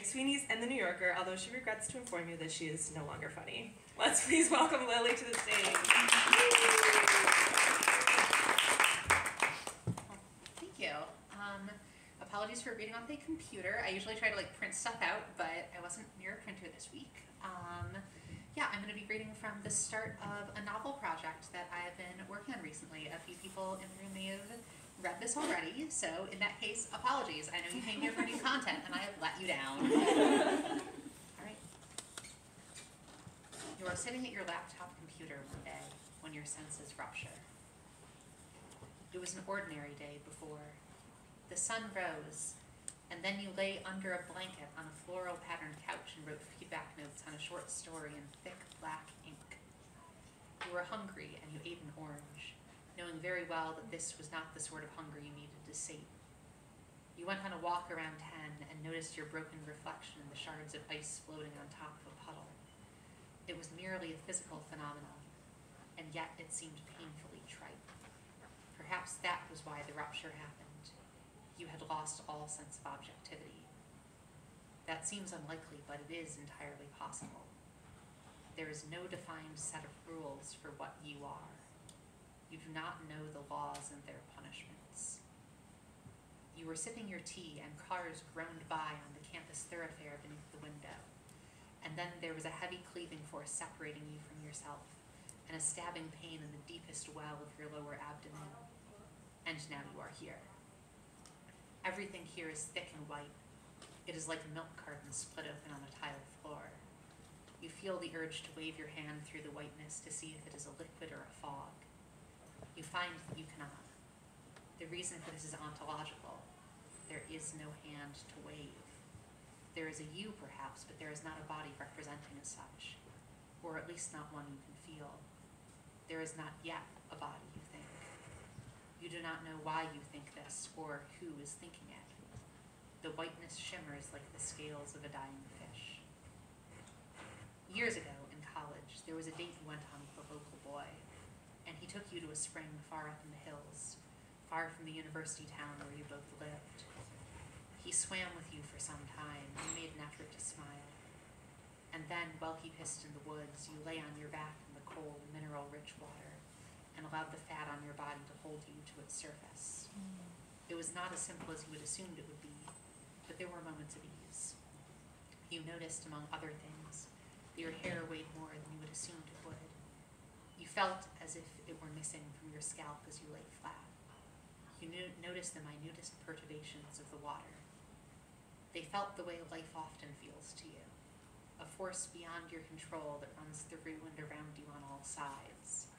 McSweeney's and The New Yorker, although she regrets to inform you that she is no longer funny. Let's please welcome Lily to the stage. Thank you. Apologies for reading off a computer. I usually try to print stuff out, but I wasn't near a printer this week. Yeah, I'm going to be reading from the start of a novel project that I have been working on recently. A few people in the room may have read this already, so in that case, apologies. I know you came here for new content, and I have let you down. All right. You are sitting at your laptop computer one day when your senses rupture. It was an ordinary day before. The sun rose, and then you lay under a blanket on a floral patterned couch and wrote feedback notes on a short story in thick black ink. You were hungry and you ate an orange, knowing very well that this was not the sort of hunger you needed to sate. You went on a walk around 10 and noticed your broken reflection in the shards of ice floating on top of a puddle. It was merely a physical phenomenon, and yet it seemed painfully trite. Perhaps that was why the rupture happened. You had lost all sense of objectivity. That seems unlikely, but it is entirely possible. There is no defined set of rules for what you are. You do not know the laws and their punishments. You were sipping your tea and cars groaned by on the campus thoroughfare beneath the window. And then there was a heavy cleaving force separating you from yourself, and a stabbing pain in the deepest well of your lower abdomen. And now you are here. Everything here is thick and white. It is like a milk carton split open on a tiled floor. You feel the urge to wave your hand through the whiteness to see if it is a liquid or a fog. You find that you cannot. The reason for this is ontological. There is no hand to wave. There is a you, perhaps, but there is not a body representing as such, or at least not one you can feel. There is not yet a body you think. You do not know why you think this, or who is thinking it. The whiteness shimmers like the scales of a dying fish. Years ago, in college, there was a date you went on with a local boy, and he took you to a spring far up in the hills, far from the university town where you both lived. He swam with you for some time, and you made an effort to smile. And then, while he pissed in the woods, you lay on your back in the cold, mineral-rich water, and allowed the fat on your body to hold you to its surface. It was not as simple as you had assumed it would be, but there were moments of ease. You noticed, among other things, that your hair weighed more than you had assumed it would. You felt as if it were missing from your scalp as you lay flat. You noticed the minutest perturbations of the water. They felt the way life often feels to you, a force beyond your control that runs through and around you on all sides,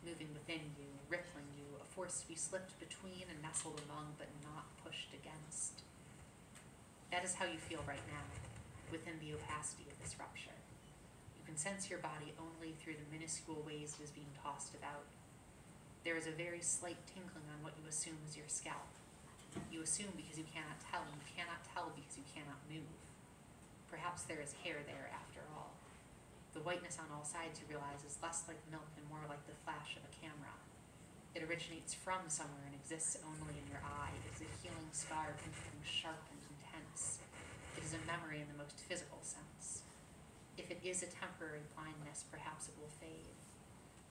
moving within you, rippling you, a force to be slipped between and nestled among, but not pushed against. That is how you feel right now, within the opacity of this rupture. You can sense your body only through the minuscule ways it is being tossed about. There is a very slight tingling on what you assume is your scalp. You assume because you cannot tell, and you cannot tell because you cannot move. Perhaps there is hair there after all. The whiteness on all sides, you realize, is less like milk and more like the flash of a camera. It originates from somewhere and exists only in your eye. It is a healing scar something sharp and intense. It is a memory in the most physical sense. If it is a temporary blindness, perhaps it will fade.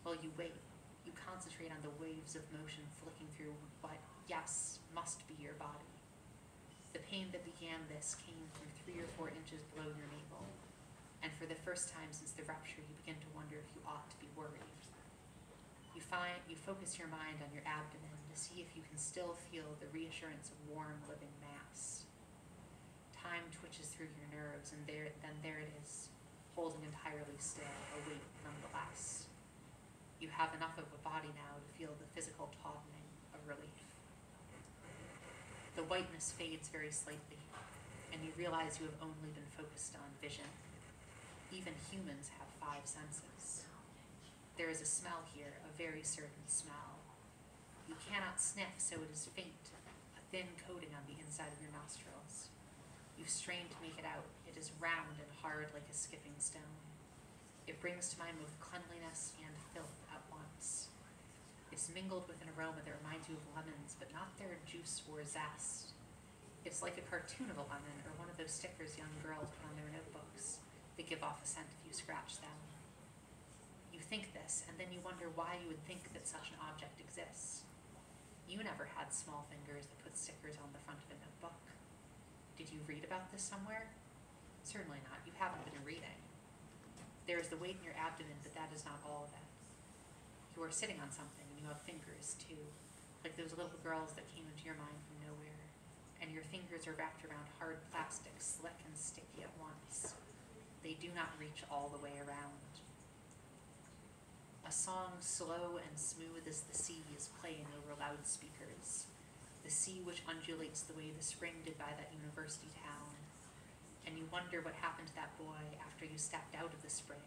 While you wait, you concentrate on the waves of motion flicking through what, yes, must be your body. The pain that began this came from 3 or 4 inches below your navel. And for the first time since the rupture, you begin to wonder if you ought to be worried. You focus your mind on your abdomen to see if you can still feel the reassurance of warm, living mass. Time twitches through your nerves, and then there it is, holding entirely still, a weight nonetheless. You have enough of a body now to feel the physical tautening of relief. The whiteness fades very slightly, and you realize you have only been focused on vision. Even humans have 5 senses. There is a smell here, a very certain smell. You cannot sniff, so it is faint, a thin coating on the inside of your nostrils. You strain to make it out. It is round and hard like a skipping stone. It brings to mind both cleanliness and filth at once. It's mingled with an aroma that reminds you of lemons, but not their juice or zest. It's like a cartoon of a lemon or one of of those stickers young girls put on their notebooks. They give off a scent if you scratch them. You think this, and then you wonder why you would think that such an object exists. You never had small fingers that put stickers on the front of a notebook. Did you read about this somewhere? Certainly not. You haven't been reading. There is the weight in your abdomen, but that is not all of it. You are sitting on something, and you have fingers, too, like those little girls that came into your mind from nowhere, and your fingers are wrapped around hard plastic, slick and sticky at once. They do not reach all the way around. A song slow and smooth as the sea is playing over loudspeakers, the sea which undulates the way the spring did by that university town, and you wonder what happened to that boy after you stepped out of the spring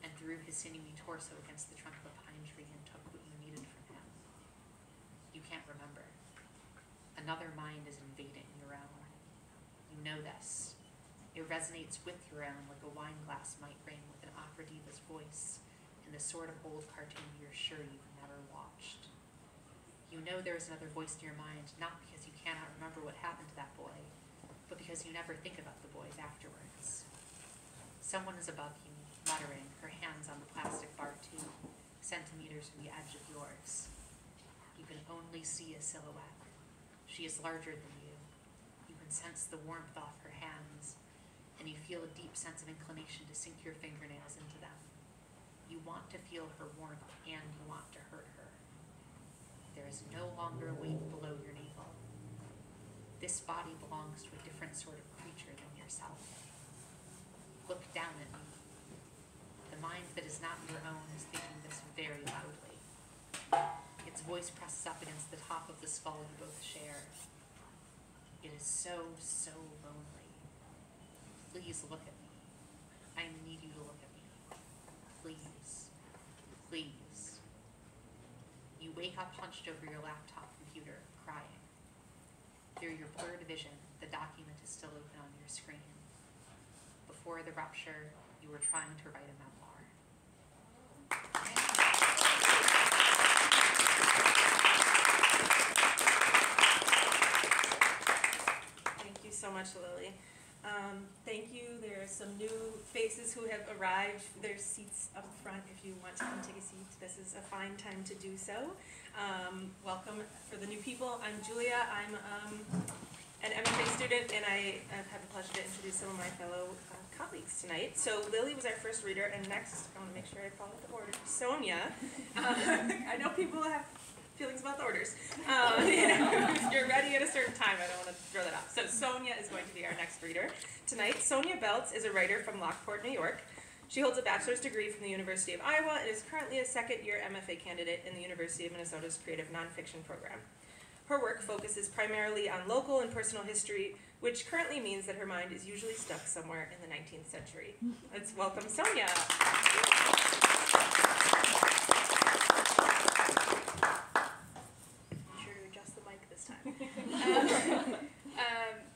and drew his sinewy torso against the trunk of a pine tree and took what you needed from him. You can't remember. Another mind is invading your own. You know this. It resonates with your own like a wine glass might ring with an opera diva's voice in the sort of old cartoon you're sure you've never watched. You know there is another voice in your mind, not because you cannot remember what happened to that boy, but because you never think about the boys afterwards. Someone is above you, muttering, her hands on the plastic bar tube, centimeters from the edge of yours. You can only see a silhouette. She is larger than you. You can sense the warmth off her hands, and you feel a deep sense of inclination to sink your fingernails into them. You want to feel her warmth, and you want to hurt her. There is no longer a weight below your navel. This body belongs to a different sort of creature than yourself. Look down at me. The mind that is not your own is thinking this very loudly. Its voice presses up against the top of the skull you both share. It is so, so lonely. Please look at me. I need you to look at me. Please. Please. You wake up hunched over your laptop computer, crying. Through your blurred vision, the document is still open on your screen. Before the rupture, you were trying to write a memoir. Thank you so much, Lily. Thank you. There are some new faces who have arrived. There's seats up front if you want to come take a seat. This is a fine time to do so. Welcome for the new people. I'm Julia. I'm an MFA student, and I have had the pleasure to introduce some of my fellow colleagues tonight. So Lily was our first reader, and next, I want to make sure I follow the order. Sonia. I know people have feelings about the orders. If you're ready at a certain time, I don't want to throw that off. So Sonia is going to be our next reader tonight. Sonia Beltz is a writer from Lockport, New York. She holds a bachelor's degree from the University of Iowa and is currently a second-year MFA candidate in the University of Minnesota's Creative Nonfiction program. Her work focuses primarily on local and personal history, which currently means that her mind is usually stuck somewhere in the 19th century. Let's welcome Sonia.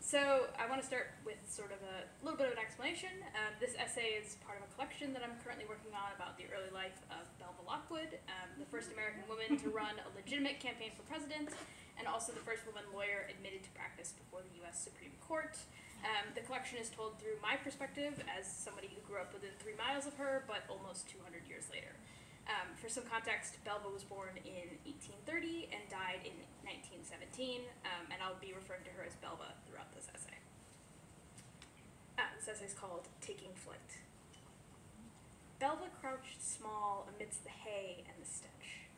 So I want to start with sort of a little bit of an explanation. This essay is part of a collection that I'm currently working on about the early life of Belva Lockwood, the first American woman to run a legitimate campaign for president, and also the first woman lawyer admitted to practice before the U.S. Supreme Court. The collection is told through my perspective as somebody who grew up within 3 miles of her, but almost 200 years later. For some context, Belva was born in 1830 and died in 1917, and I'll be referring to her as Belva throughout this essay. This essay is called Taking Flight. Belva crouched small amidst the hay and the stench.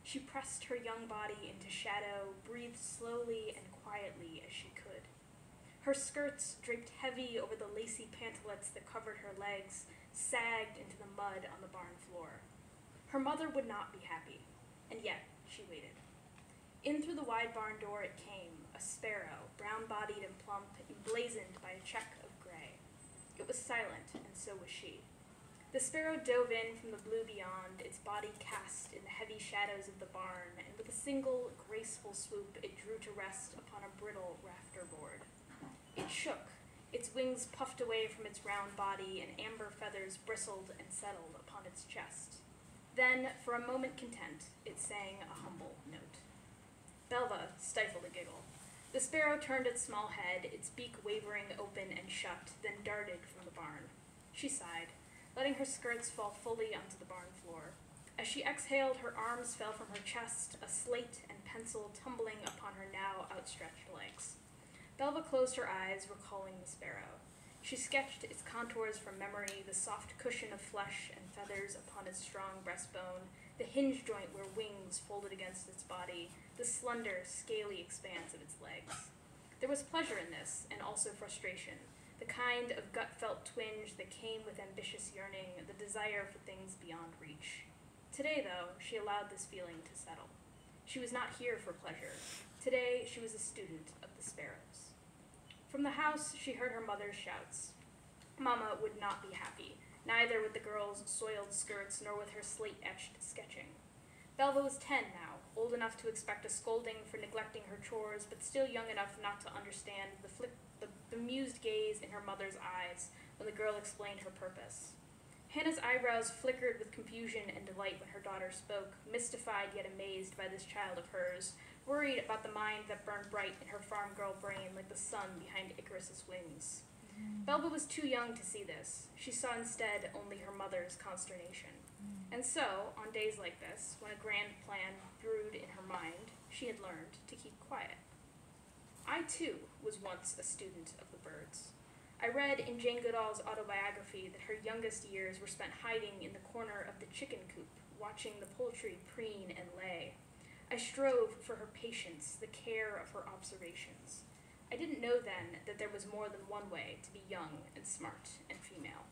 She pressed her young body into shadow, breathed slowly and quietly as she could. Her skirts, draped heavy over the lacy pantalettes that covered her legs, sagged into the mud on the barn floor. Her mother would not be happy, and yet she waited. In through the wide barn door it came, a sparrow, brown-bodied and plump, emblazoned by a check of gray. It was silent, and so was she. The sparrow dove in from the blue beyond, its body cast in the heavy shadows of the barn, and with a single, graceful swoop it drew to rest upon a brittle rafter board. It shook, its wings puffed away from its round body, and amber feathers bristled and settled upon its chest. Then, for a moment content, it sang a humble note. Belva stifled a giggle. The sparrow turned its small head, its beak wavering open and shut, then darted from the barn. She sighed, letting her skirts fall fully onto the barn floor. As she exhaled, her arms fell from her chest, a slate and pencil tumbling upon her now outstretched legs. Belva closed her eyes, recalling the sparrow. She sketched its contours from memory, the soft cushion of flesh and feathers upon its strong breastbone, the hinge joint where wings folded against its body, the slender, scaly expanse of its legs. There was pleasure in this, and also frustration, the kind of gut-felt twinge that came with ambitious yearning, the desire for things beyond reach. Today, though, she allowed this feeling to settle. She was not here for pleasure. Today, she was a student of the sparrows. From the house, she heard her mother's shouts. Mama would not be happy, neither with the girl's soiled skirts nor with her slate-etched sketching. Belva was 10 now, old enough to expect a scolding for neglecting her chores, but still young enough not to understand the bemused gaze in her mother's eyes when the girl explained her purpose. Hannah's eyebrows flickered with confusion and delight when her daughter spoke, mystified yet amazed by this child of hers, worried about the mind that burned bright in her farm girl brain like the sun behind Icarus's wings. Belva was too young to see this. She saw instead only her mother's consternation. And so, on days like this, when a grand plan brewed in her mind, she had learned to keep quiet. I, too, was once a student of the birds. I read in Jane Goodall's autobiography that her youngest years were spent hiding in the corner of the chicken coop, watching the poultry preen and lay. I strove for her patience, the care of her observations. I didn't know then that there was more than one way to be young and smart and female.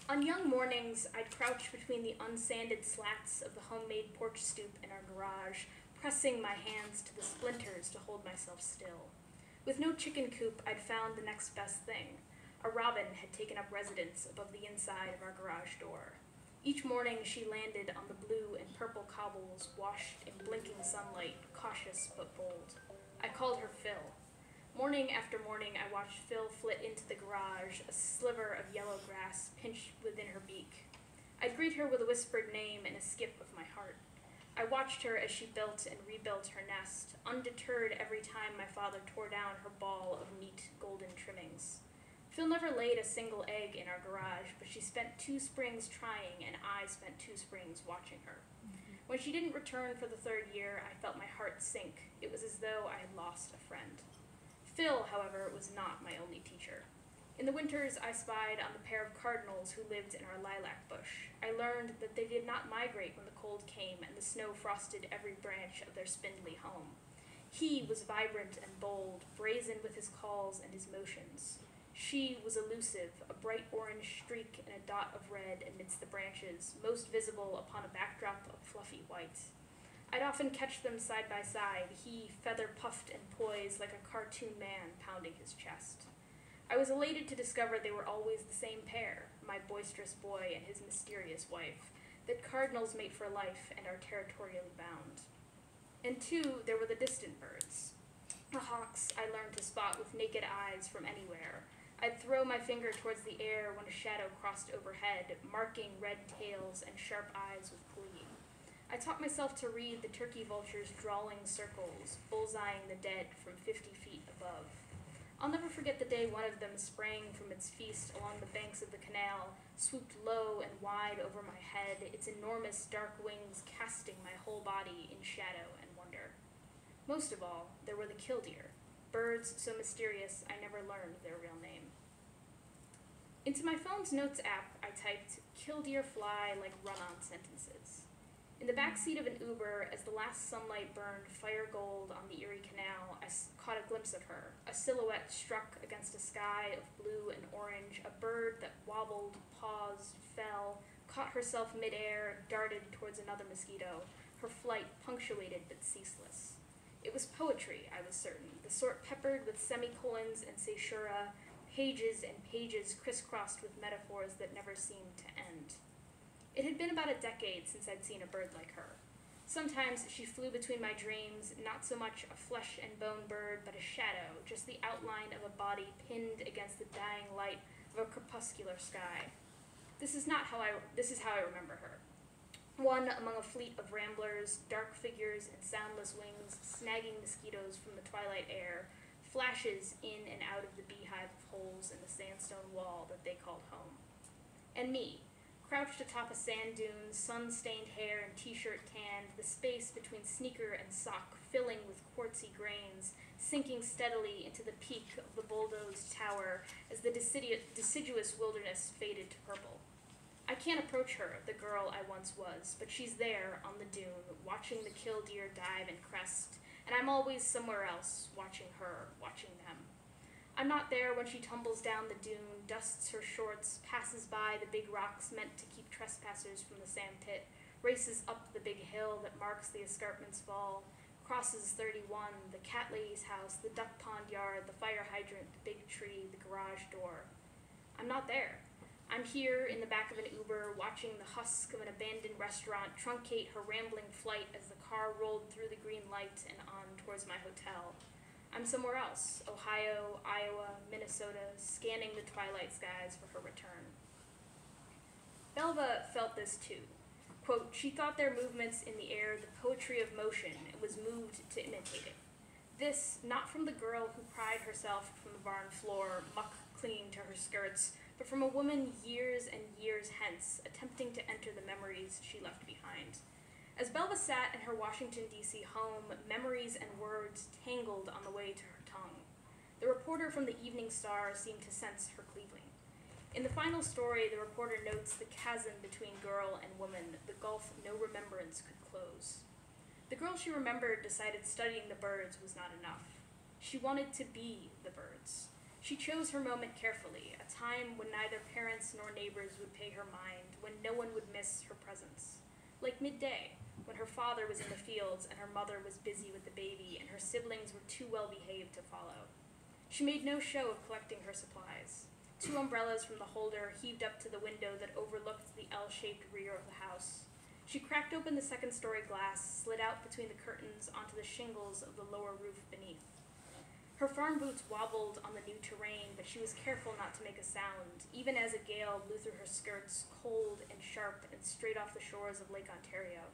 On young mornings, I'd crouch between the unsanded slats of the homemade porch stoop in our garage, pressing my hands to the splinters to hold myself still. With no chicken coop, I'd found the next best thing. A robin had taken up residence above the inside of our garage door. Each morning, she landed on the blue and purple cobbles, washed in blinking sunlight, cautious but bold. I called her Phil. Morning after morning, I watched Phil flit into the garage, a sliver of yellow grass pinched within her beak. I'd greet her with a whispered name and a skip of my heart. I watched her as she built and rebuilt her nest, undeterred every time my father tore down her ball of neat golden trimmings. Phil never laid a single egg in our garage, but she spent 2 springs trying, and I spent 2 springs watching her. When she didn't return for the 3rd year, I felt my heart sink. It was as though I had lost a friend. Phil, however, was not my only teacher. In the winters, I spied on the pair of cardinals who lived in our lilac bush. I learned that they did not migrate when the cold came and the snow frosted every branch of their spindly home. He was vibrant and bold, brazen with his calls and his motions. She was elusive, a bright orange streak and a dot of red amidst the branches, most visible upon a backdrop of fluffy white. I'd often catch them side by side, he feather-puffed and poised like a cartoon man pounding his chest. I was elated to discover they were always the same pair, my boisterous boy and his mysterious wife, that cardinals mate for life and are territorially bound. And 2, there were the distant birds. The hawks I learned to spot with naked eyes from anywhere. I'd throw my finger towards the air when a shadow crossed overhead, marking red tails and sharp eyes with glee. I taught myself to read the turkey vulture's drawling circles, bullseyeing the dead from 50 feet above. I'll never forget the day one of them sprang from its feast along the banks of the canal, swooped low and wide over my head, its enormous dark wings casting my whole body in shadow and wonder. Most of all, there were the killdeer, birds so mysterious I never learned their real name. Into my phone's notes app, I typed, "Killdeer fly like run-on sentences." In the backseat of an Uber, as the last sunlight burned fire gold on the Erie Canal, I caught a glimpse of her, a silhouette struck against a sky of blue and orange, a bird that wobbled, paused, fell, caught herself midair, darted towards another mosquito, her flight punctuated but ceaseless. It was poetry, I was certain, the sort peppered with semicolons and caesura, pages and pages crisscrossed with metaphors that never seemed to end. It had been about a decade since I'd seen a bird like her. Sometimes she flew between my dreams, not so much a flesh and bone bird, but a shadow, just the outline of a body pinned against the dying light of a crepuscular sky. This is how I remember her. One among a fleet of ramblers, dark figures and soundless wings, snagging mosquitoes from the twilight air, flashes in and out of the beehive of holes in the sandstone wall that they called home. And me, crouched atop a sand dune, sun-stained hair and t-shirt tanned, the space between sneaker and sock filling with quartzy grains, sinking steadily into the peak of the bulldozed tower as the deciduous wilderness faded to purple. I can't approach her, the girl I once was, but she's there on the dune, watching the killdeer dive and crest, and I'm always somewhere else, watching her, watching them. I'm not there when she tumbles down the dune, dusts her shorts, passes by the big rocks meant to keep trespassers from the sand pit, races up the big hill that marks the escarpment's fall, crosses 31, the cat lady's house, the duck pond yard, the fire hydrant, the big tree, the garage door. I'm not there. I'm here in the back of an Uber, watching the husk of an abandoned restaurant truncate her rambling flight as the car rolled through the green light and on towards my hotel. I'm somewhere else, Ohio, Iowa, Minnesota, scanning the twilight skies for her return. Belva felt this too. Quote, she thought their movements in the air the poetry of motion and was moved to imitate it. This, not from the girl who pried herself from the barn floor, muck clinging to her skirts, but from a woman years and years hence, attempting to enter the memories she left behind. As Belva sat in her Washington, D.C. home, memories and words tangled on the way to her tongue. The reporter from the Evening Star seemed to sense her cleaving. In the final story, the reporter notes the chasm between girl and woman, the gulf no remembrance could close. The girl she remembered decided studying the birds was not enough. She wanted to be the birds. She chose her moment carefully, a time when neither parents nor neighbors would pay her mind, when no one would miss her presence. Like midday, when her father was in the fields and her mother was busy with the baby and her siblings were too well behaved to follow. She made no show of collecting her supplies. 2 umbrellas from the holder heaved up to the window that overlooked the L-shaped rear of the house. She cracked open the second-story glass, slid out between the curtains onto the shingles of the lower roof beneath. Her farm boots wobbled on the new terrain, but she was careful not to make a sound, even as a gale blew through her skirts, cold and sharp and straight off the shores of Lake Ontario.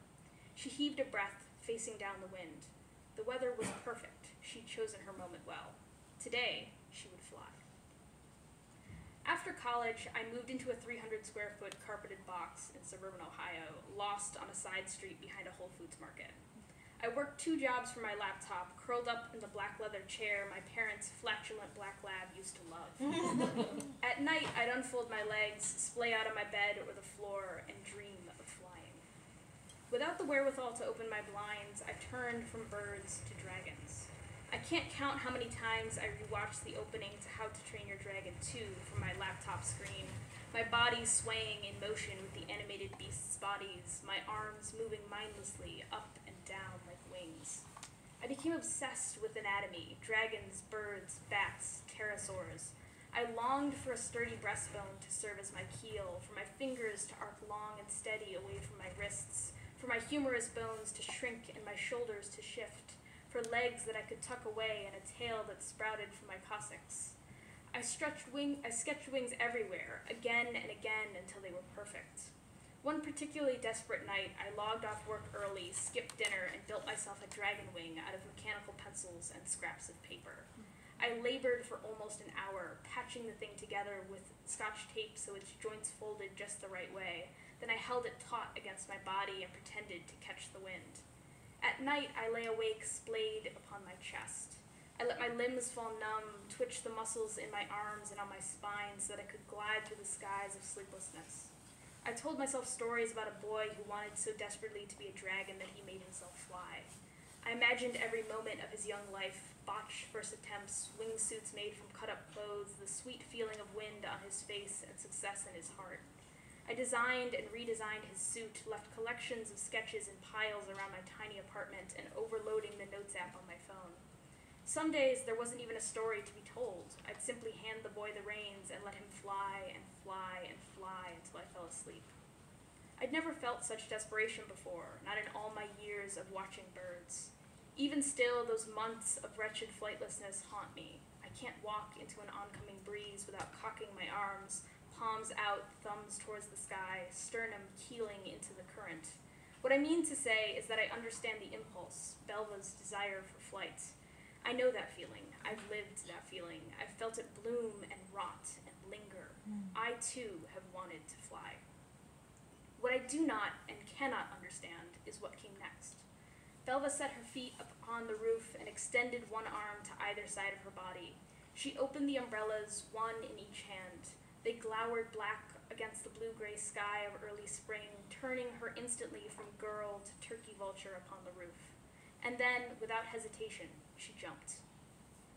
She heaved a breath, facing down the wind. The weather was perfect. She'd chosen her moment well. Today, she would fly. After college, I moved into a 300-square-foot carpeted box in suburban Ohio, lost on a side street behind a Whole Foods market. I worked 2 jobs for my laptop, curled up in the black leather chair my parents' flatulent black lab used to love. At night, I'd unfold my legs, splay out on my bed or the floor, and dream of flying. Without the wherewithal to open my blinds, I turned from birds to dragons. I can't count how many times I rewatched the opening to How to Train Your Dragon 2 from my laptop screen, my body swaying in motion with the animated beasts' bodies, my arms moving mindlessly up and down like wings. I became obsessed with anatomy, dragons, birds, bats, pterosaurs. I longed for a sturdy breastbone to serve as my keel, for my fingers to arc long and steady away from my wrists, for my humerus bones to shrink and my shoulders to shift, for legs that I could tuck away and a tail that sprouted from my coccyx. I sketched wings everywhere, again and again until they were perfect. One particularly desperate night, I logged off work early, skipped dinner, and built myself a dragon wing out of mechanical pencils and scraps of paper. I labored for almost an hour, patching the thing together with Scotch tape so its joints folded just the right way. Then I held it taut against my body and pretended to catch the wind. At night, I lay awake, splayed upon my chest. I let my limbs fall numb, twitch the muscles in my arms and on my spine so that I could glide through the skies of sleeplessness. I told myself stories about a boy who wanted so desperately to be a dragon that he made himself fly. I imagined every moment of his young life, botched first attempts, wingsuits made from cut-up clothes, the sweet feeling of wind on his face and success in his heart. I designed and redesigned his suit, left collections of sketches in piles around my tiny apartment, and overloading the notes app on my phone. Some days, there wasn't even a story to be told. I'd simply hand the boy the reins and let him fly and fly and fly until I fell asleep. I'd never felt such desperation before, not in all my years of watching birds. Even still, those months of wretched flightlessness haunt me. I can't walk into an oncoming breeze without cocking my arms, palms out, thumbs towards the sky, sternum keeling into the current. What I mean to say is that I understand the impulse, Belva's desire for flight. I know that feeling. I've lived that feeling. I've felt it bloom and rot and linger. I too have wanted to fly. What I do not and cannot understand is what came next. Belva set her feet up on the roof and extended one arm to either side of her body. She opened the umbrellas, one in each hand. They glowered black against the blue-gray sky of early spring, turning her instantly from girl to turkey vulture upon the roof. And then, without hesitation, she jumped.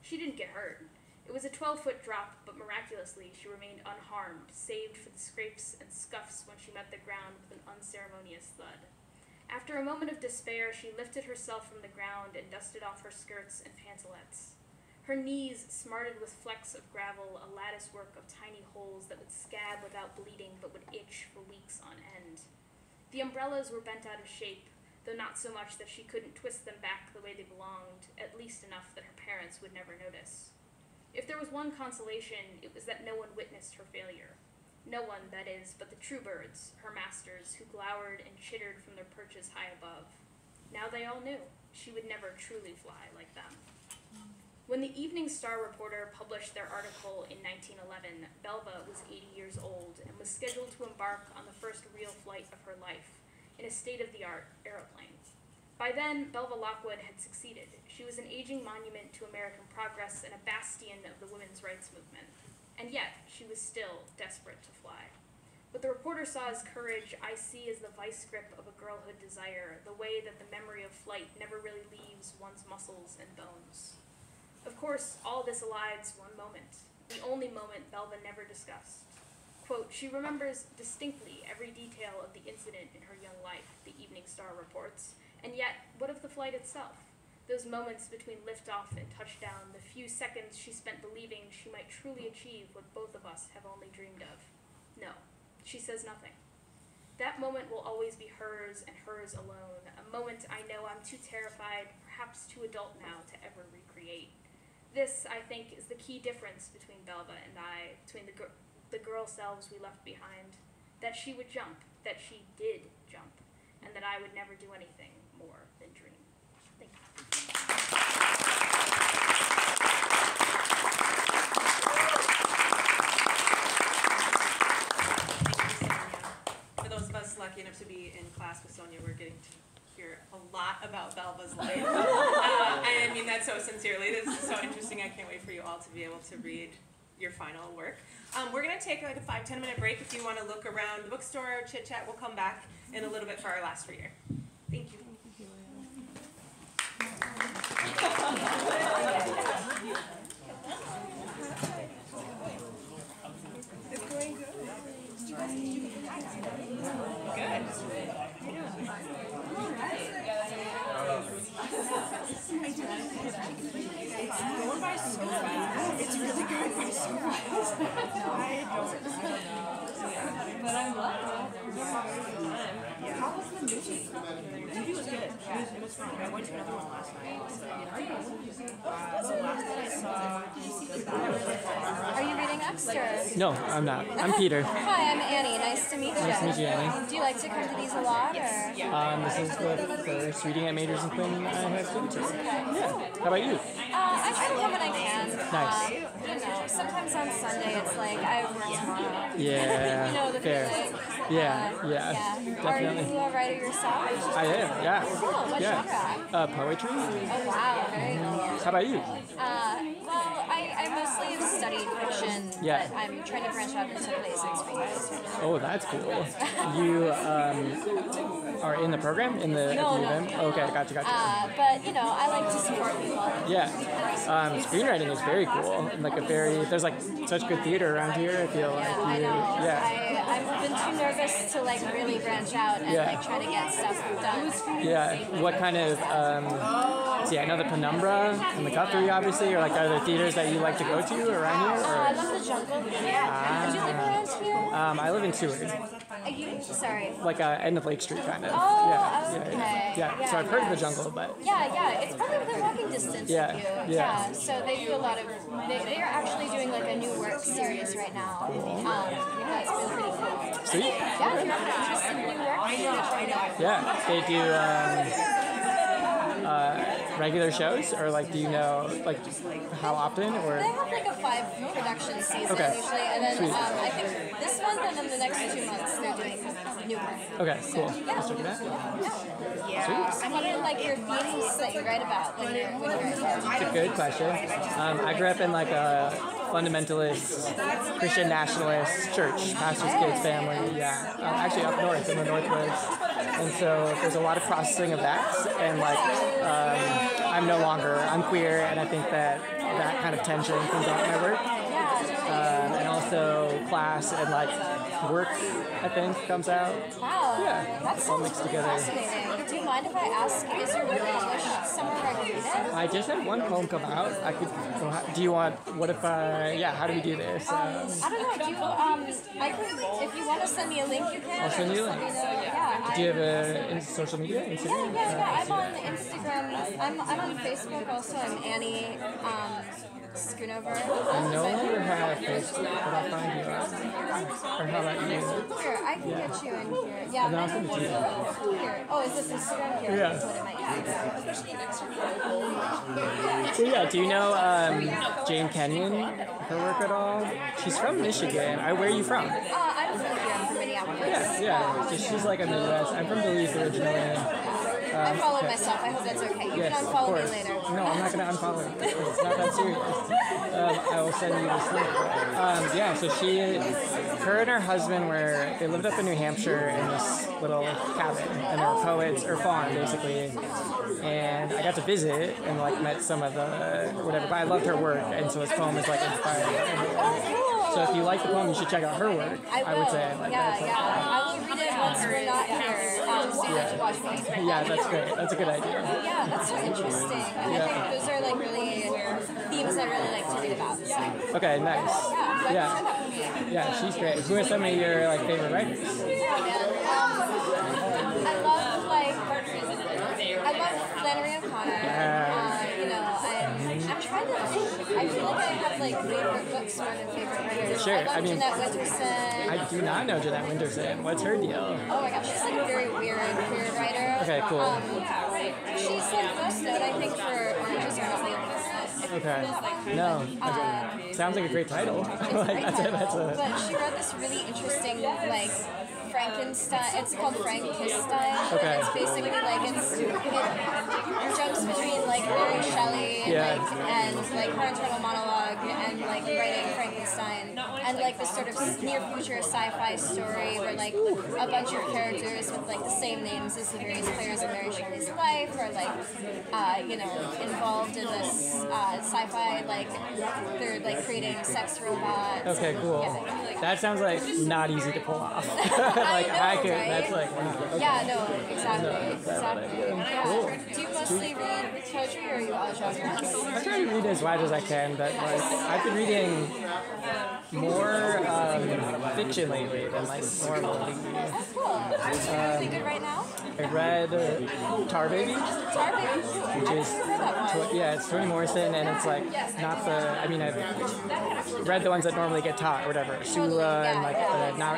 She didn't get hurt. It was a 12-foot drop, but miraculously she remained unharmed, saved for the scrapes and scuffs when she met the ground with an unceremonious thud. After a moment of despair, she lifted herself from the ground and dusted off her skirts and pantalettes. Her knees smarted with flecks of gravel, a lattice work of tiny holes that would scab without bleeding but would itch for weeks on end. The umbrellas were bent out of shape, though not so much that she couldn't twist them back the way they belonged, at least enough that her parents would never notice. If there was one consolation, it was that no one witnessed her failure. No one, that is, but the true birds, her masters, who glowered and chittered from their perches high above. Now they all knew she would never truly fly like them. When the Evening Star reporter published their article in 1911, Belva was 80 years old and was scheduled to embark on the first real flight of her life in a state-of-the-art aeroplane. By then, Belva Lockwood had succeeded. She was an aging monument to American progress and a bastion of the women's rights movement. And yet, she was still desperate to fly. What the reporter saw as courage, I see as the vice grip of a girlhood desire, the way that the memory of flight never really leaves one's muscles and bones. Of course, all this elides one moment, the only moment Belva never discussed. Quote, she remembers distinctly every detail of the incident in her young life, the Evening Star reports, and yet, what of the flight itself? Those moments between liftoff and touchdown, the few seconds she spent believing she might truly achieve what both of us have only dreamed of. No, she says nothing. That moment will always be hers and hers alone, a moment I know I'm too terrified, perhaps too adult now, to ever recreate. This, I think, is the key difference between Belva and I, between the girl selves we left behind, that she would jump, that she did jump, and that I would never do anything more than dream. Thank you. For those of us lucky enough to be in class with Sonia, we're getting to hear a lot about Belva's life. I mean that so sincerely. This is so interesting. I can't wait for you all to be able to read your final work. We're going to take like a 5-10 minute break. If you want to look around the bookstore, chit chat, we'll come back in a little bit for our last reader. Thank you. It's going good. Good. It's going by so fast. It's really going by so fast. I don't know. But I love it. How was the movie? The movie was good. It was fun. I went to another one last night. The last that I saw, did you see the Are you reading extra? No, I'm not. I'm Peter. Hi, I'm Annie. Nice to meet you. Nice to meet you, Annie. Do you like to come to these a lot? Or? This is the first reading at Majors and Quinn I have been to. Yeah. How about you? I try to come when I can. Nice. You know, sometimes on Sunday it's like I have work tomorrow. Yeah. You know the fair. feeling. Yeah, Definitely. Are you a writer yourself? I am, yeah. Cool. What genre? Poetry. Oh wow, very cool. How about you? Well, I mostly have studied fiction, but I'm trying to branch out into plays and screenplays. Oh, that's cool. You are in the program? In the event? Okay, gotcha. But, you know, I like to support people. Yeah. Screenwriting is very cool. Like there's like such good theater around here. I feel like you, I know. yeah. I've been too nervous to like really branch out and like try to get stuff done. Yeah. What kind of, I know the Penumbra and the Guthrie obviously, or like are there theaters that you like to go to around here? I love the jungle. Do you live around here? I live in Seward, Sorry. like end of Lake Street, kind of. Oh, yeah. okay. So I've heard of the jungle, but Yeah, it's probably within walking distance Yeah, of you. yeah. So they do a lot of. They are actually doing like a new work series right now. That's been pretty cool. sweet. Yeah, if you're interested in new work, you should check it out. Yeah, they do regular shows, or like, do you know like how often, or? They have like a 5 production season Okay. usually, and then I think this month and then the next 2 months they're doing new work. Okay, cool. Let's check it out. I'm wondering like your themes that you write about when you're at work. It's a good question. I grew up in like a fundamentalist Christian nationalist church, pastor's kids family. Yeah, actually up north in the Northwoods, and so there's a lot of processing of that. And like, I'm queer, and I think that kind of tension comes out in my work. And also class and like work, I think, comes out. Wow. Yeah, That all sounds mixed together. fascinating. Do you mind if I ask, is your work published somewhere I can read it? I just had one poem come out. I could. Do you want? What if I? Yeah. How do we do this? I don't know. Do you? I can. If you want to send me a link, you can. I'll send you a Or link. just let me know. Yeah. Do you have a social media? Instagram? Yeah. I'm on Instagram. I'm on Facebook also. I'm Annie Schoonover. I no longer have Facebook, but I'll find you. Or how about you? Here, I can get you in here. Yeah. And then I'll send it to you. Here. Oh, is this Instagram? Here. Yeah. That's what it might be. So yeah, do you know Jane Kenyon, her work at all? She's from Michigan. Where are you from? I'm from here. I'm from Minneapolis. Yeah. So she's like a Midwest. I'm from Duluth originally. I followed myself. I hope that's okay. You Yes, can of unfollow me course. later. No, I'm not going to unfollow you. It's not that serious. I will send you this link. Yeah, so her and her husband they lived up in New Hampshire in this little cabin, and they were poets, or farm, basically. And I got to visit and like met some of the whatever, but I loved her work, and so this poem is like inspired. So if you like the poem, you should check out her work. I would say. Like, Yeah. I will read it once we're not here. So you have to watch me. Yeah, that's great. That's a good idea. Yeah, that's so interesting. And I think those are like really themes I really like to read about. So. Okay, nice. Yeah, she's great. Who are some of your like favorite writers? Yeah, man. I love Flannery O'Connor. I'm trying to think. I feel like I have like favorite books more than favorite writers. Sure. I love Jeanette Winterson. I do not know Jeanette Winterson. What's her deal? Oh my gosh, she's like a very weird queer writer. Okay, cool. She's like most known, I think, for Oranges Are Not Real. Okay. No. Sounds like a great title. Like, that's a. But she wrote this really interesting, like, Frankenstein. It's called Frankenstein. Okay. And it's basically like it jumps between like Mary Shelley and like her internal monologue and like writing Frankenstein and like this sort of near future sci-fi story where like a bunch of characters with like the same names as the various players in Mary Shelley's life are like involved in this sci-fi, like they're like creating sex robots. Okay, cool. That sounds like not easy to pull off. Like I could. Right? That's like. Yeah, no, exactly. Yeah. Cool. Do you mostly read poetry or are you all genres? I try to read as wide as I can, but like I've been reading more fiction lately than like normal reading. That's cool. Anything good right now? I read Tar Baby, Tar Baby? which is I've heard that one. it's Toni Morrison, and it's like not the. I mean, I've read the ones that normally get taught, or whatever, Sula, and like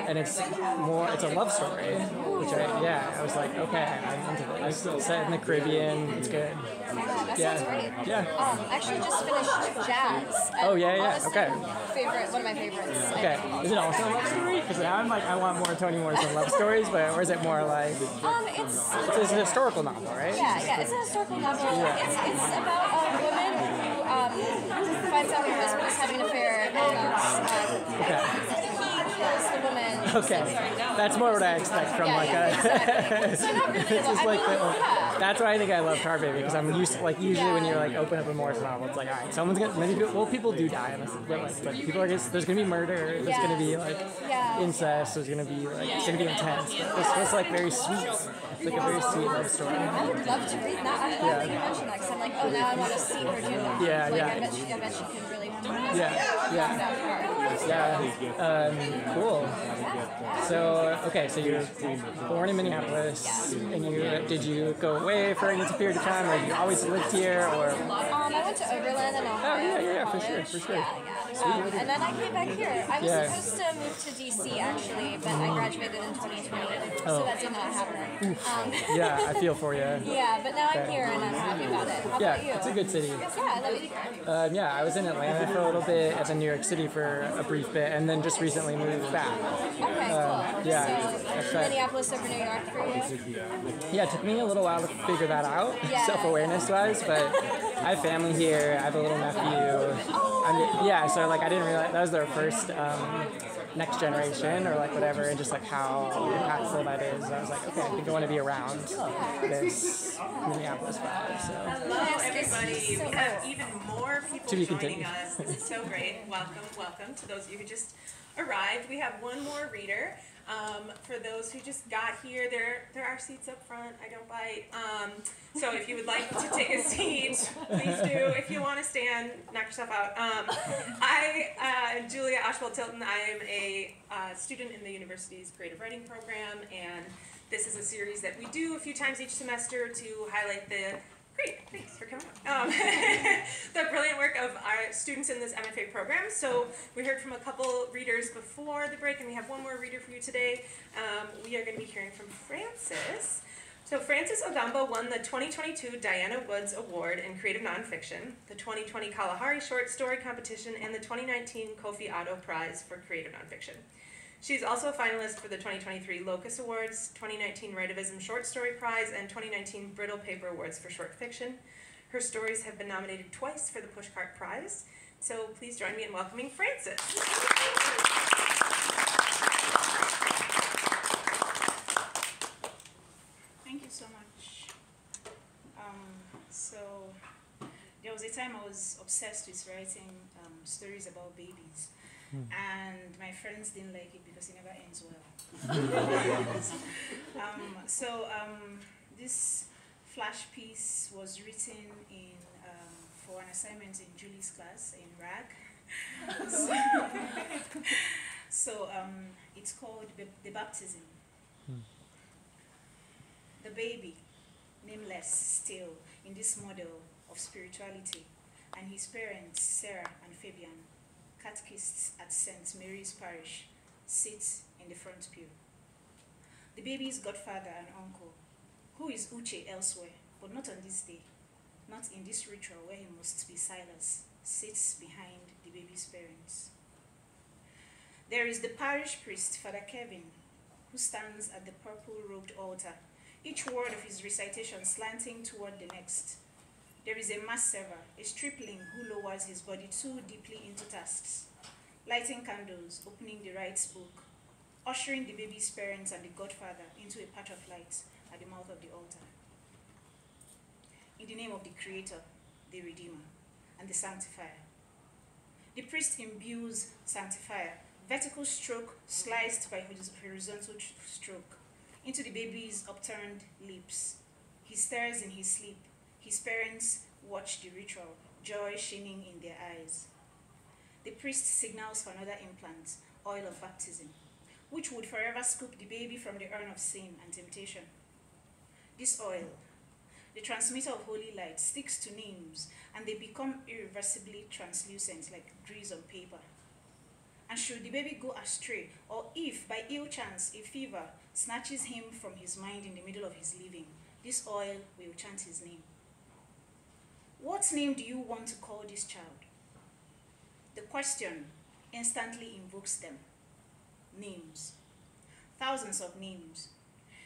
and it's more. It's a love story, which I was like, okay, I'm into this. It's set in the Caribbean. It's good. That sounds great. Yeah. Actually just finished Jazz. Oh, yeah. Honestly, Okay. One of my favorites. Okay. Is it also a love story? Because I'm like, I want more Toni Morrison love stories, or is it more like? It's It's a historical novel, right? Yeah, it's a historical novel. It's about a woman who finds out her husband is having an affair and Okay. he kills the woman. Okay. That's more what I expect from like a. Exactly. So not really. It's just like the. that's why I think I love Tar Baby, because I'm used to, like, usually when you like open up a Morris novel, it's like, all right, someone's gonna, many people, well, people do die in this, but people are just, there's gonna be murder, there's gonna be like incest, there's gonna be like, it's gonna be intense. But this was like very sweet. It's like a very sweet love story. I would love to read that. I'm glad that you mentioned that, because I'm like, oh, now I want to see her do that. Yeah, like, yeah. I bet she can really Cool. So, okay, so you're born in Minneapolis, and did you go away for any period of time, or you always lived here, or? I went to Oberlin and Ohio. Oh, yeah, for sure. And then I came back here. I was supposed to move to DC actually, but I graduated in 2020, so that did not happen. Yeah, I feel for you. Yeah, but now I'm here and I'm happy about it. How about you? It's a good city. Yeah, I love it here. Yeah, I was in Atlanta for a little bit, and then New York City for a brief bit, and then just recently moved back. Okay, cool. Yeah, So that's right. Minneapolis over New York for you? Yeah, it took me a little while to figure that out, self-awareness wise, but I have family here, I have a little nephew. So like I didn't realize that was their first next generation or like whatever, and just like how impactful that is. I was like, okay, I think I want to be around this Minneapolis vibe. So. Hello, everybody. We have even more people To be joining continued. us. This is so great. Welcome to those of you who just arrived. We have one more reader. For those who just got here, there are seats up front. I don't bite. So if you would like to take a seat, please do. If you want to stand, knock yourself out. Julia Oshwald-Tilton, I am a student in the university's creative writing program, and this is a series that we do a few times each semester to highlight the thanks for coming up. The brilliant work of our students in this MFA program. So we heard from a couple readers before the break, and we have one more reader for you today. We are going to be hearing from Frances. So Frances Ogamba won the 2022 Diana Woods Award in Creative Nonfiction, the 2020 Kalahari Short Story Competition, and the 2019 Kofi Otto Prize for Creative Nonfiction. She's also a finalist for the 2023 Locus Awards, 2019 Writivism Short Story Prize, and 2019 Brittle Paper Awards for Short Fiction. Her stories have been nominated twice for the Pushcart Prize. So please join me in welcoming Frances. Thank you so much. So there was a time I was obsessed with writing stories about babies. And my friends didn't like it because it never ends well. This flash piece was written for an assignment in Julie's class in RAG. It's called The Baptism. The baby, nameless still in this model of spirituality, and his parents, Sarah and Fabian, catechists at St. Mary's Parish, sit in the front pew. The baby's godfather and uncle, who is Uche elsewhere, but not on this day, not in this ritual where he must be Silas, sits behind the baby's parents. There is the parish priest, Father Kevin, who stands at the purple-robed altar, each word of his recitation slanting toward the next. There is a mass server, a stripling who lowers his body too deeply into tasks, lighting candles, opening the rites book, ushering the baby's parents and the godfather into a patch of light at the mouth of the altar. In the name of the Creator, the Redeemer, and the Sanctifier. The priest imbues Sanctifier, vertical stroke sliced by horizontal stroke, into the baby's upturned lips. He stares in his sleep. His parents watch the ritual, joy shining in their eyes. The priest signals for another implant, oil of baptism, which would forever scoop the baby from the urn of sin and temptation. This oil, the transmitter of holy light, sticks to names, and they become irreversibly translucent like grease on paper. And should the baby go astray, or if by ill chance a fever snatches him from his mind in the middle of his living, this oil will chant his name. What name do you want to call this child? The question instantly invokes them. Names. Thousands of names.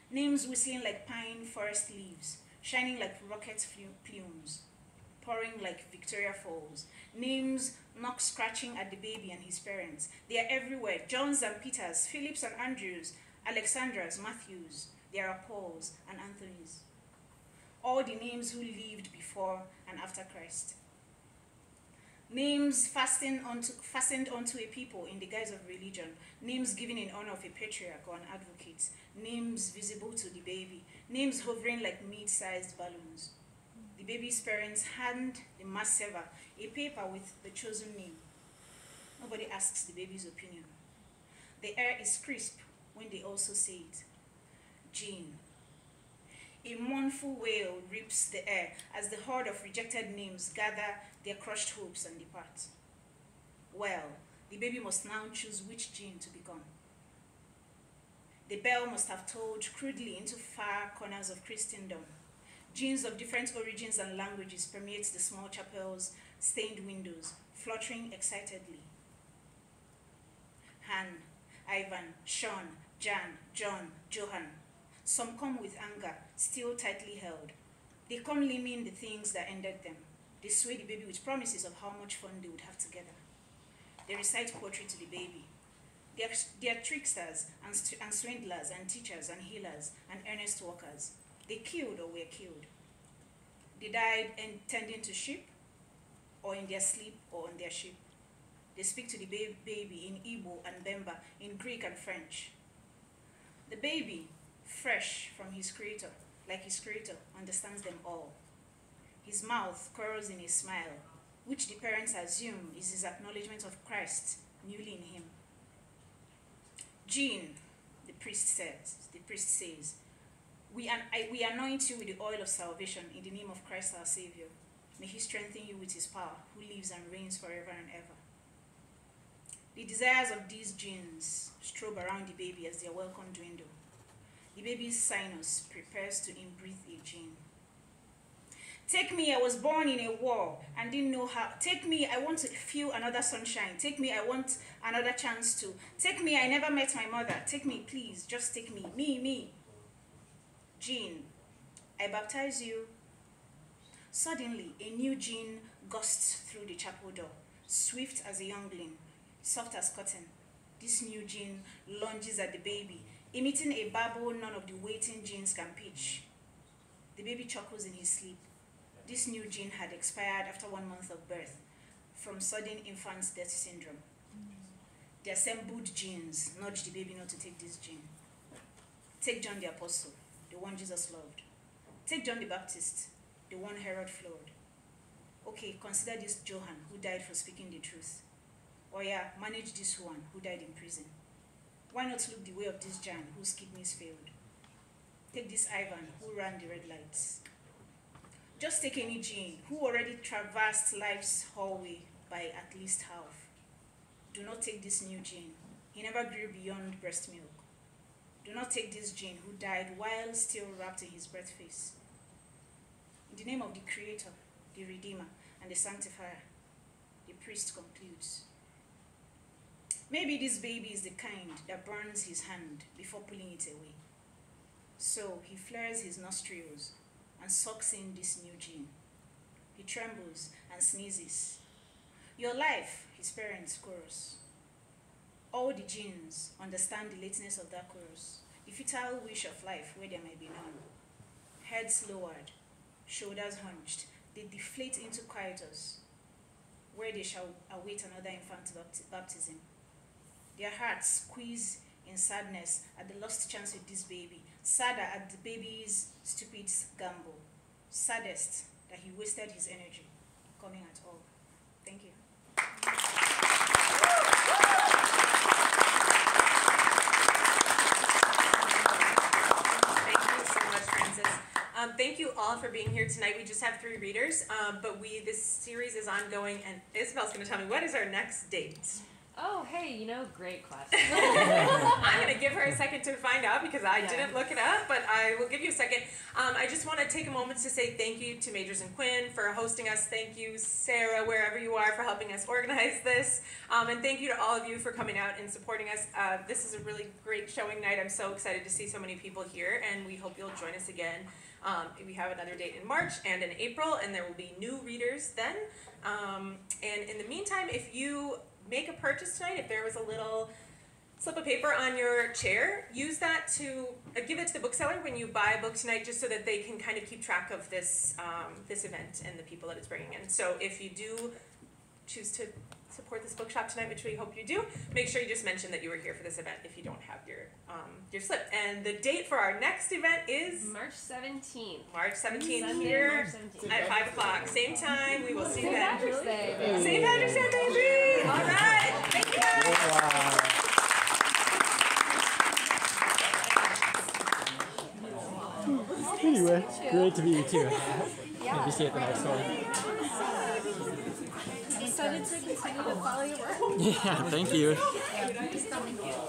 Names whistling like pine forest leaves, shining like rocket plumes, pouring like Victoria Falls. Names knock scratching at the baby and his parents. They are everywhere. Johns and Peters, Philips and Andrews, Alexandras, Matthews. There are Pauls and Anthonys. all the names who lived before and after Christ. Names fastened onto a people in the guise of religion, names given in honor of a patriarch or an advocate, names visible to the baby, names hovering like mid-sized balloons. The baby's parents hand the mass server a paper with the chosen name. Nobody asks the baby's opinion. The air is crisp when they also say it. Jean. A mournful wail rips the air as the horde of rejected names gather their crushed hopes and depart. Well, the baby must now choose which Jean to become. The bell must have tolled crudely into far corners of Christendom. Jeans of different origins and languages permeate the small chapel's stained windows, fluttering excitedly. Han, Ivan, Sean, Jan, John, Johan. Some come with anger, still tightly held. They come limning the things that ended them. They sway the baby with promises of how much fun they would have together. They recite poetry to the baby. They are tricksters and swindlers and teachers and healers and earnest workers. They killed or were killed. They died tending to sheep, or in their sleep, or on their ship. They speak to the baby in Igbo and Bemba, in Greek and French. The baby, fresh from his creator, like his creator, understands them all. His mouth curls in a smile, which the parents assume is his acknowledgement of Christ newly in him. Jean, the priest says, we anoint you with the oil of salvation in the name of Christ our Savior. May he strengthen you with his power, who lives and reigns forever and ever. The desires of these genes strobe around the baby as their welcome dwindle. The baby's sinus prepares to inbreathe a gene. Take me, I was born in a war and didn't know how. Take me, I want to feel another sunshine. Take me, I want another chance to. Take me, I never met my mother. Take me, please, just take me. Me. Jean, I baptize you. Suddenly, a new Jean gusts through the chapel door, swift as a youngling, soft as cotton. This new Jean lunges at the baby, emitting a babble none of the waiting Jeans can pitch. The baby chuckles in his sleep. This new Jean had expired after 1 month of birth from sudden infant's death syndrome. The assembled Jeans nudge the baby not to take this Jean. Take John the Apostle, the one Jesus loved. Take John the Baptist, the one Herod floored. Okay, consider this Johan, who died for speaking the truth. Or yeah, manage this one, who died in prison. Why not look the way of this Jan, whose kidneys failed? Take this Ivan, who ran the red lights. Just take any Jean, who already traversed life's hallway by at least half. Do not take this new Jean. He never grew beyond breast milk. Do not take this Jean, who died while still wrapped in his birth face. In the name of the Creator, the Redeemer, and the Sanctifier, the priest concludes. Maybe this baby is the kind that burns his hand before pulling it away. So he flares his nostrils and sucks in this new Jean. He trembles and sneezes. Your life, his parents chorus. All the genes understand the lateness of that chorus, the futile wish of life where there may be none. Heads lowered, shoulders hunched, they deflate into quietus, where they shall await another infant baptism. Their hearts squeeze in sadness at the lost chance with this baby, sadder at the baby's stupid gamble, saddest that he wasted his energy coming at all. Thank you. Thank you so much, Francis. Thank you all for being here tonight. We just have 3 readers, but this series is ongoing, and Isabel's going to tell me, what is our next date? Oh, hey, great question. I'm going to give her a second to find out because I didn't look it up, but I will give you a second. I just want to take a moment to say thank you to Majors and Quinn for hosting us. Thank you, Sarah, wherever you are, for helping us organize this. And thank you to all of you for coming out and supporting us. This is a really great showing night. I'm so excited to see so many people here, and we hope you'll join us again. We have another date in March and in April, and there will be new readers then. And in the meantime, if you make a purchase tonight, if there was a little slip of paper on your chair. Use that to give it to the bookseller when you buy a book tonight, just so that they can kind of keep track of this this event and the people that it's bringing in. So if you do choose to support this bookshop tonight, which we hope you do, make sure you just mention that you were here for this event if you don't have your slip. And the date for our next event is March 17th. March 17th Sunday, here March 17th. at 5 o'clock. Same time. We will see you St. then. Patrick's Day. St. Patrick's Day, baby! All right. Thank you guys. Wow. Anyway, great to meet you too. Maybe see you at the next one. Excited to continue to follow your work. Yeah, thank you. Yeah.